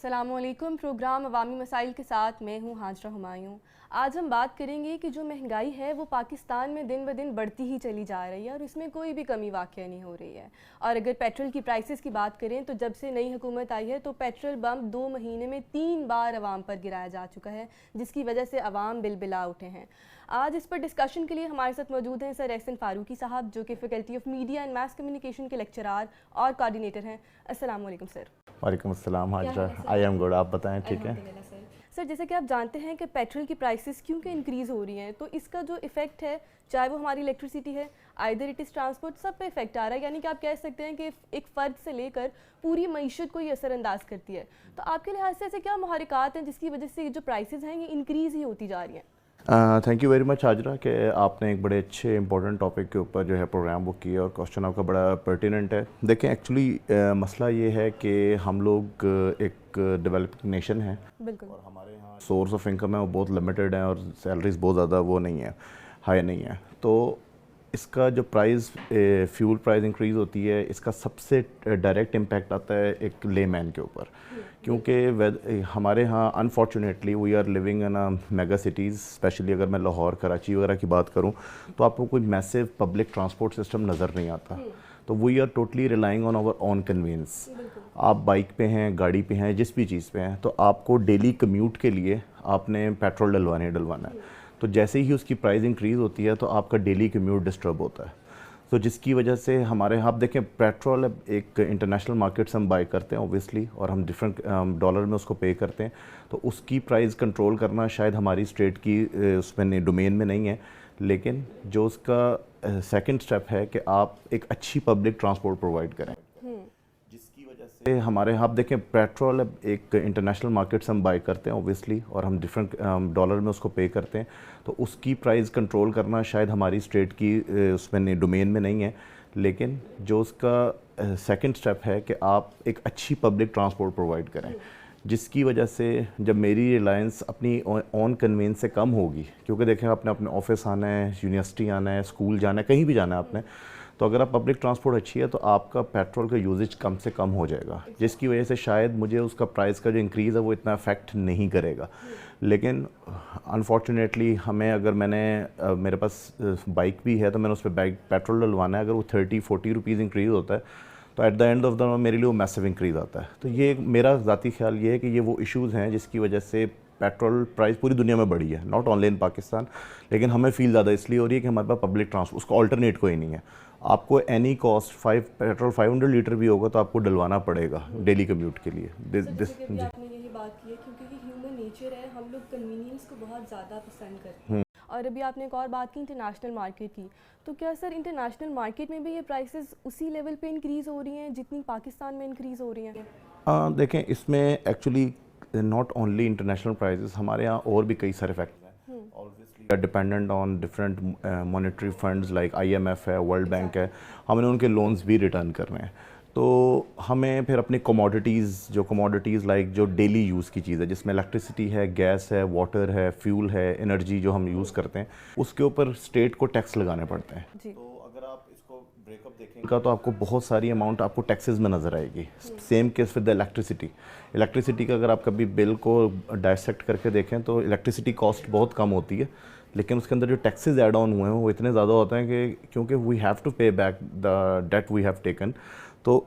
अस्सलामुअलैकुम। प्रोग्राम अवामी मसाइल के साथ मैं हूँ हाजरा हुमायूं। आज हम बात करेंगे कि जो महंगाई है वो पाकिस्तान में दिन ब दिन बढ़ती ही चली जा रही है और इसमें कोई भी कमी वाक़या नहीं हो रही है। और अगर पेट्रोल की प्राइसेस की बात करें तो जब से नई हुकूमत आई है तो पेट्रोल बम 2 महीने में 3 बार अवाम पर गिराया जा चुका है, जिसकी वजह से अवाम बिलबिला उठे हैं। आज इस पर डिस्कशन के लिए हमारे साथ मौजूद हैं सर एहसन फारूकी साहब, जो कि faculty of media and mass communication के लेक्चरार और कोऑर्डिनेटर हैं। अस्सलाम वालेकुम सर। वालेकुम अस्सलाम हाजरा, आई एम गुड। आप बताएं, ठीक है सर। जैसे कि आप जानते हैं कि पेट्रोल की प्राइसेस क्योंकि इंक्रीज़ हो रही हैं, तो इसका जो इफ़ेक्ट है, चाहे वो हमारी इलेक्ट्रिसिटी है, आइदर इट इज़ ट्रांसपोर्ट, सब पे इफेक्ट आ रहा है। यानी कि आप कह सकते हैं कि एक फ़र्द से लेकर पूरी मईशत को ये असरअंदाज करती है। तो आपके लिहाज से ऐसे क्या मुहरिकात हैं जिसकी वजह से जो प्राइसेस हैं ये इंक्रीज़ ही होती जा रही हैं? Thank you very much Hazra कि आपने एक बड़े अच्छे इंपॉर्टेंट टॉपिक के ऊपर जो है प्रोग्राम बुक किया और क्वेश्चन आपका बड़ा पर्टिनेंट है। देखें, एक्चुअली मसला ये है कि हम लोग एक डेवलपिंग नेशन है और हमारे यहाँ सोर्स ऑफ इनकम है वो बहुत लिमिटेड है और सैलरीज बहुत ज़्यादा वो नहीं है, हाई नहीं है। तो इसका जो प्राइस फ्यूल प्राइस इंक्रीज़ होती है, इसका सबसे डायरेक्ट इम्पैक्ट आता है एक लेमैन के ऊपर, क्योंकि हमारे यहाँ unfortunately we are living in a mega cities. Specially अगर मैं लाहौर, कराची वगैरह की बात करूँ तो आपको कोई मैसिव पब्लिक ट्रांसपोर्ट सिस्टम नज़र नहीं आता। तो we are totally relying on our on convenience. आप बाइक पे हैं, गाड़ी पे हैं, जिस भी चीज़ पे हैं, तो आपको डेली कम्यूट के लिए आपने पेट्रोल डलवाना है। तो जैसे ही उसकी प्राइस इंक्रीज़ होती है तो आपका डेली कम्यूट डिस्टर्ब होता है। तो जिसकी वजह से हमारे यहाँ, आप देखें, पेट्रोल एक इंटरनेशनल मार्केट से हम बाई करते हैं ऑब्वियसली, और हम डिफरेंट डॉलर में उसको पे करते हैं। तो उसकी प्राइस कंट्रोल करना शायद हमारी स्टेट की उसमें डोमेन में नहीं है, लेकिन जो उसका सेकंड स्टेप है कि आप एक अच्छी पब्लिक ट्रांसपोर्ट प्रोवाइड करें, जिसकी वजह से हमारे यहाँ, आप देखें, पेट्रोल एक इंटरनेशनल मार्केट से हम बाई करते हैं ऑब्वियसली, और हम डिफरेंट डॉलर में उसको पे करते हैं। तो उसकी प्राइस कंट्रोल करना शायद हमारी स्टेट की उसमें डोमेन में नहीं है, लेकिन जो उसका सेकंड स्टेप है कि आप एक अच्छी पब्लिक ट्रांसपोर्ट प्रोवाइड करें, जिसकी वजह से जब मेरी रिलायंस अपनी ऑन कन्वीनियंस से कम होगी, क्योंकि देखें आपने अपने ऑफिस आना है, यूनिवर्सिटी आना है, स्कूल जाना है, कहीं भी जाना है आपने, तो अगर आप पब्लिक ट्रांसपोर्ट अच्छी है तो आपका पेट्रोल का यूजेज कम से कम हो जाएगा, जिसकी वजह से शायद मुझे उसका प्राइस का जो इंक्रीज़ है वो इतना अफेक्ट नहीं करेगा। लेकिन अनफॉर्चुनेटली हमें, अगर मेरे पास बाइक भी है तो मैंने उस पर बाइक पेट्रोल डलवाना है, अगर वो 30-40 रुपीज़ इंक्रीज़ होता है तो at the end of the मेरे लिए वो मैसिव इंक्रीज़ आता है। तो ये मेरा ज़ाती ख्याल ये है कि ये वो इश्यूज़ हैं जिसकी वजह से पेट्रोल प्राइस पूरी दुनिया में बढ़ी है, नॉट ओनली इन पाकिस्तान, लेकिन हमें फील ज़्यादा इसलिए हो रही है कि हमारे पास पब्लिक ट्रांसपोर्ट, उसका ऑल्टरनेट कोई नहीं है। आपको एनी कॉस्ट पेट्रोल 500 लीटर भी होगा तो आपको डलवाना पड़ेगा डेली कम्यूट के लिए। आपने यही बात की है क्योंकि ह्यूमन नेचर है, हम लोग कन्वीनियंस को बहुत ज़्यादा पसंद करते हैं। और अभी आपने एक और बात की इंटरनेशनल मार्केट की, तो क्या सर इंटरनेशनल मार्केट में भी ये प्राइसेस उसी लेवल पे इंक्रीज़ हो रही हैं जितनी पाकिस्तान में इंक्रीज़ हो रही हैं? देखें, इसमें actually not only international prices, हमारे यहाँ और भी कई सारे फैक्टर्स हैं। Obviously dependent on different monetary funds like IMF है, वर्ल्ड बैंक है, हमने उनके लोन्स भी रिटर्न करने हैं। तो हमें फिर अपनी कमोडिटीज़ लाइक जो डेली यूज़ की चीज़ है, जिसमें इलेक्ट्रिसिटी है, गैस है, वाटर है, फ्यूल है, एनर्जी जो हम यूज़ करते हैं, उसके ऊपर स्टेट को टैक्स लगाने पड़ते हैं। तो अगर आप इसको ब्रेकअप देखेंगे तो आपको बहुत सारी अमाउंट आपको टैक्सेस में नज़र आएगी। Same case with the electricity का अगर आप कभी बिल को डायसेक्ट करके देखें तो इलेक्ट्रिसिटी कॉस्ट बहुत कम होती है, लेकिन उसके अंदर जो टैक्सेस ऐड ऑन हुए हैं वो इतने ज़्यादा होते हैं कि क्योंकि we have to pay back the debt we have taken, तो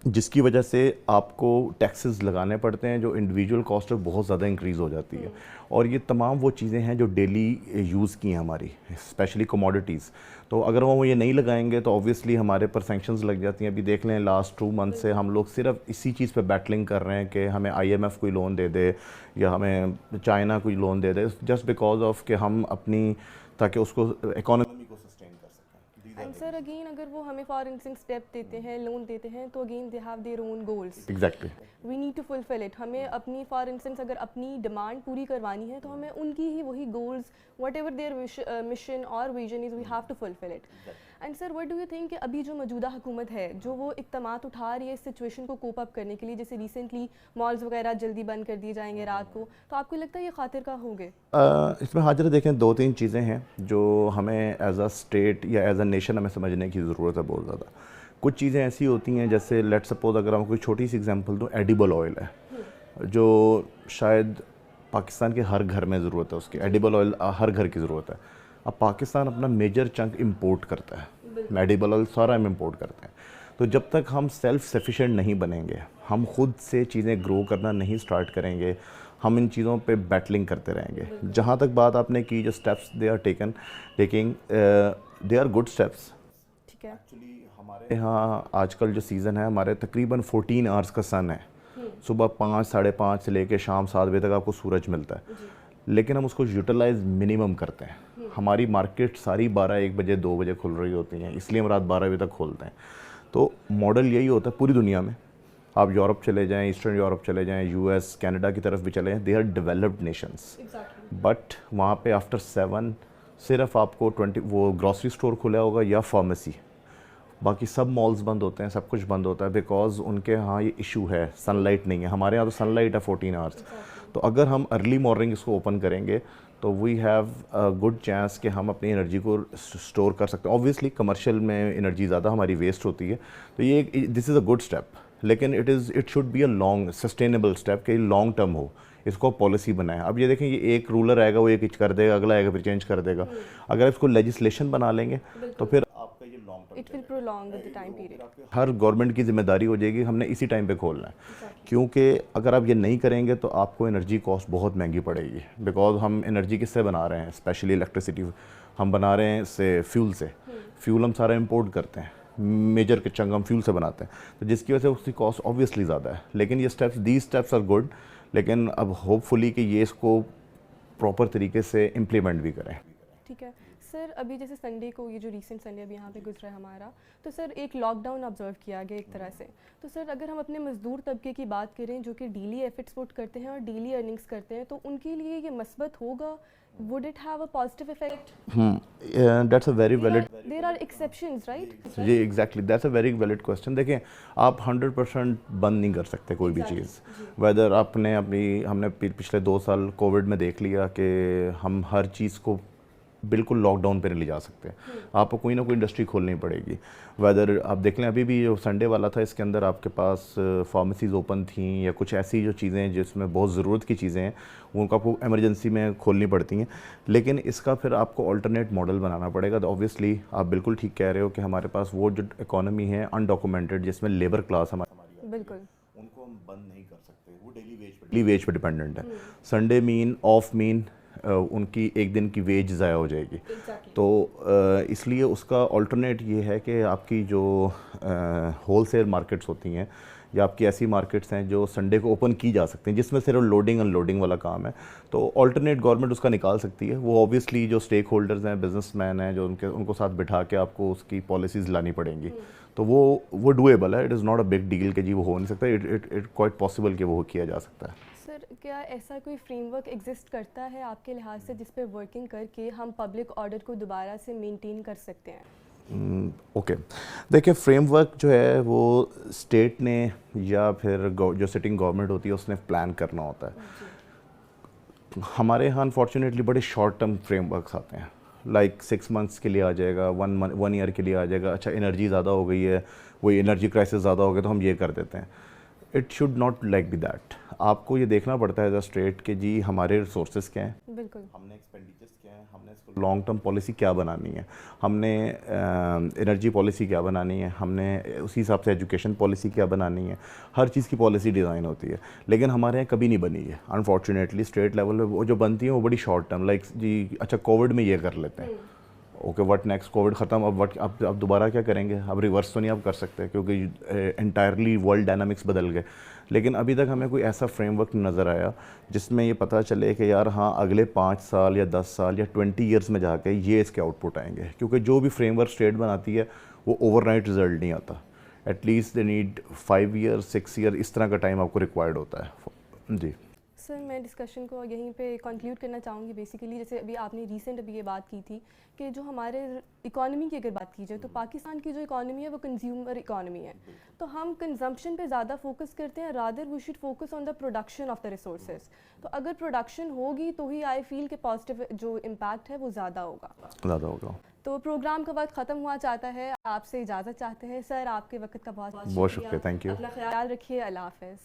जिसकी वजह से आपको टैक्सेस लगाने पड़ते हैं, जो इंडिविजुअल कॉस्ट है बहुत ज़्यादा इंक्रीज़ हो जाती है। और ये तमाम वो चीज़ें हैं जो डेली यूज़ की हैं हमारी, स्पेशली कमोडिटीज़। तो अगर वो ये नहीं लगाएंगे तो ऑब्वियसली हमारे पर सैंक्शंस लग जाती हैं। अभी देख लें, लास्ट 2 मंथ से हम लोग सिर्फ इसी चीज़ पे बैटलिंग कर रहे हैं कि हमें IMF कोई लोन दे दे या हमें चाइना कोई loan they they, just because of कि हम अपनी, ताकि उसको इकोनॉमी को सस्टेन कर सकें। एंड सर अगेन, अगर वो हमें फॉर इंस्टेंस स्टेप देते हैं, लोन देते हैं, तो again they have their own goals. Exactly, we need to fulfil it. हमें अपनी फॉर इंस्टेंस अगर अपनी डिमांड पूरी करवानी है तो हमें उनकी ही वही goals, whatever their mission और vision is, we have to fulfil it. And sir what do you think कि अभी जो मौजूदा हुकूमत है जो वो इक़दामात उठा रही है इस सिचुएशन को कोप अप करने के लिए, जैसे रिसेंटली मॉल्स वगैरह जल्दी बंद कर दिए जाएंगे रात को, तो आपको लगता है ये खातिर का होंगे? इसमें हाजिर देखें, 2-3 चीज़ें हैं जो हमें एज अ स्टेट या एज अ नेशन हमें समझने की ज़रूरत है बहुत ज़्यादा। कुछ चीज़ें ऐसी होती हैं, जैसे लेट सपोज अगर हम कोई छोटी सी एग्जांपल दूँ, एडिबल ऑयल है। जो शायद पाकिस्तान के हर घर में ज़रूरत है उसकी, एडिबल ऑयल हर घर की ज़रूरत है। अब पाकिस्तान अपना मेजर चंक इंपोर्ट करता है, एडिबल ऑयल सारा हम इंपोर्ट करते हैं। तो जब तक हम सेल्फ सफिशिएंट नहीं बनेंगे, हम खुद से चीज़ें ग्रो करना नहीं स्टार्ट करेंगे, हम इन चीज़ों पे बैटलिंग करते रहेंगे। जहाँ तक बात आपने की, जो steps they are taken, taking they are good steps. ठीक है। एक्चुअली हमारे यहाँ आजकल जो सीज़न है, हमारे तकरीबन 14 आवर्स का सन है। सुबह 5 साढ़े 5 से लेके शाम 7 बजे तक आपको सूरज मिलता है, लेकिन हम उसको यूटिलाइज मिनिमम करते हैं। हमारी मार्केट सारी 12-1 बजे 2 बजे खुल रही होती हैं, इसलिए हम रात 12 बजे तक खोलते हैं। तो मॉडल यही होता है पूरी दुनिया में। आप यूरोप चले जाएं, ईस्टर्न यूरोप चले जाएं, यूएस कनाडा की तरफ भी चले जाएं, they are developed nations. But वहाँ पे आफ्टर 7 सिर्फ आपको 20 वो ग्रॉसरी स्टोर खुला होगा या फार्मेसी, बाकी सब मॉल्स बंद होते हैं, सब कुछ बंद होता है, बिकॉज उनके यहाँ ये इशू है, सनलाइट नहीं है। हमारे यहाँ तो सनलाइट है 14 आवर्स। तो अगर हम अर्ली मॉर्निंग इसको ओपन करेंगे तो we have a good chance कि हम अपनी एनर्जी को स्टोर कर सकते हैं। ऑब्वियसली कमर्शियल में एनर्जी ज़्यादा हमारी वेस्ट होती है, तो ये this is a good step, लेकिन it should be a long sustainable step कि लॉन्ग टर्म हो, इसको पॉलिसी बनाए। अब ये देखें, ये एक रूलर आएगा वो एक कर देगा, अगला आएगा फिर चेंज कर देगा। अगर इसको लेजिस्लेशन बना लेंगे तो फिर आपका ये long term it will prolong the time period. Her government की जिम्मेदारी हो जाएगी, हमने इसी टाइम पे खोलना है। क्योंकि अगर आप ये नहीं करेंगे तो आपको एनर्जी कॉस्ट बहुत महंगी पड़ेगी, बिकॉज हम एनर्जी किससे बना रहे हैं, स्पेशली इलेक्ट्रिसिटी हम बना रहे हैं इससे फ्यूल से। फ्यूल हम सारा इंपोर्ट करते हैं, मेजर के चंग हम फ्यूल से बनाते हैं, तो जिसकी वजह से उसकी कॉस्ट ऑब्वियसली ज़्यादा है। लेकिन ये steps, these steps are good, लेकिन अब होपफुली कि ये इसको प्रॉपर तरीके से इम्प्लीमेंट भी करें। ठीक है सर, अभी जैसे संडे को, ये जो रीसेंट संडे अभी यहाँ पे गुजरा है हमारा, तो सर एक लॉकडाउन ऑब्जर्व किया गया एक तरह से। तो सर अगर हम अपने मजदूर तबके की बात करें जो कि डेली एफर्ट्स पुट करते हैं और डेली अर्निंग्स करते हैं, तो उनके लिए ये मस्बत होगा? Would it have a positive effect? That's a very valid, there are exceptions right? जी exactly, that's a very valid question. देखें, आप 100% बंद नहीं कर सकते कोई भी चीज़। वेदर हमने पिछले 2 साल कोविड में देख लिया कि हम हर चीज़ को बिल्कुल लॉकडाउन पे नहीं ले जा सकते, आपको कोई ना कोई इंडस्ट्री खोलनी पड़ेगी। वेदर आप देख लें, अभी भी जो संडे वाला था इसके अंदर आपके पास फार्मेसीज़ ओपन थी या कुछ ऐसी जो चीज़ें हैं जिसमें बहुत ज़रूरत की चीज़ें हैं, उनको आपको एमरजेंसी में खोलनी पड़ती हैं। लेकिन इसका फिर आपको अल्टरनेट मॉडल बनाना पड़ेगा। तो ऑब्वियसली आप बिल्कुल ठीक कह रहे हो कि हमारे पास वो जो इकोनॉमी है अनडॉक्यूमेंटेड, जिसमें लेबर क्लास हमारी, बिल्कुल, उनको हम बंद नहीं कर सकते। वो डेली वेज पे डिपेंडेंट है। संडे मीन ऑफ मीन उनकी एक दिन की वेज ज़ाया हो जाएगी। तो इसलिए उसका अल्टरनेट ये है कि आपकी जो होलसेल मार्केट्स होती हैं या आपकी ऐसी मार्केट्स हैं जो संडे को ओपन की जा सकती हैं, जिसमें सिर्फ लोडिंग अनलोडिंग वाला काम है, तो अल्टरनेट गवर्नमेंट उसका निकाल सकती है। वो ऑब्वियसली जो स्टेक होल्डर्स हैं, बिजनेसमैन हैं, जो उनको साथ बिठा के आपको उसकी पॉलिसीज़ लानी पड़ेंगी। तो वो डूएबल है, it is not a big deal कि जी वो हो नहीं सकता, इट क्वाइट पॉसिबल कि वो किया जा सकता है। सर क्या ऐसा कोई फ्रेमवर्क एग्जिस्ट करता है आपके लिहाज से जिस पे वर्किंग करके हम पब्लिक ऑर्डर को दोबारा से मेंटेन कर सकते हैं? ओके, देखिए फ्रेमवर्क जो है वो स्टेट ने या फिर जो सिटिंग गवर्नमेंट होती है उसने प्लान करना होता है। हमारे यहाँ अनफॉर्चुनेटली बड़े शॉर्ट टर्म फ्रेमवर्क्स आते हैं, लाइक 6 मंथ्स के लिए आ जाएगा, 1 ईयर के लिए आ जाएगा। अच्छा, एनर्जी ज़्यादा हो गई है, वही एनर्जी क्राइसिस ज़्यादा हो गया तो हम ये कर देते हैं। It should not like be that. आपको ये देखना पड़ता है एज अ स्टेट कि जी हमारे रिसोर्सेज क्या हैं, बिल्कुल, हमने एक्सपेंडिचर्स क्या हैं, हमने इसको लॉन्ग टर्म पॉलिसी क्या बनानी है, हमने एनर्जी पॉलिसी क्या बनानी है, हमने उसी हिसाब से एजुकेशन पॉलिसी क्या बनानी है। हर चीज़ की पॉलिसी डिज़ाइन होती है, लेकिन हमारे यहाँ कभी नहीं बनी है अनफॉर्चुनेटली। स्टेट लेवल पे वो जो बनती है वो बड़ी शॉर्ट टर्म, लाइक जी अच्छा कोविड में ये कर लेते हैं, ओके व्हाट नेक्स्ट, कोविड ख़त्म, अब दोबारा क्या करेंगे? अब रिवर्स तो नहीं आप कर सकते क्योंकि एंटायरली वर्ल्ड डायनामिक्स बदल गए। लेकिन अभी तक हमें कोई ऐसा फ्रेमवर्क नज़र आया जिसमें ये पता चले कि यार हाँ अगले 5 साल या 10 साल या 20 ईयर्स में जाके ये इसके आउटपुट आएंगे। क्योंकि जो भी फ्रेमवर्क स्टेट बनाती है वो ओवरनाइट रिजल्ट नहीं आता, at least they need 5 year 6 year इस तरह का टाइम आपको रिक्वायर्ड होता है। जी सर मैं डिस्कशन को यहीं पे कंक्लूड करना चाहूँगी। बेसिकली जैसे अभी आपने रिसेंट अभी ये बात की थी कि जो हमारे इकोनॉमी की अगर बात की जाए तो पाकिस्तान की जो इकोनॉमी है वो कंज्यूमर इकोनॉमी है, तो हम कंजम्पशन पे ज़्यादा फोकस करते हैं, rather we should focus on the production of the resources. तो अगर प्रोडक्शन होगी तो ही आई फील के पॉजिटिव जो इम्पैक्ट है वो ज़्यादा होगा। तो प्रोग्राम का वक्त ख़त्म हुआ चाहता है, आपसे इजाज़त चाहते हैं। सर आपके वक्त का बहुत शुक्रिया, थैंक यू। अपना ख्याल रखिए, अल्लाह हाफ़िज़।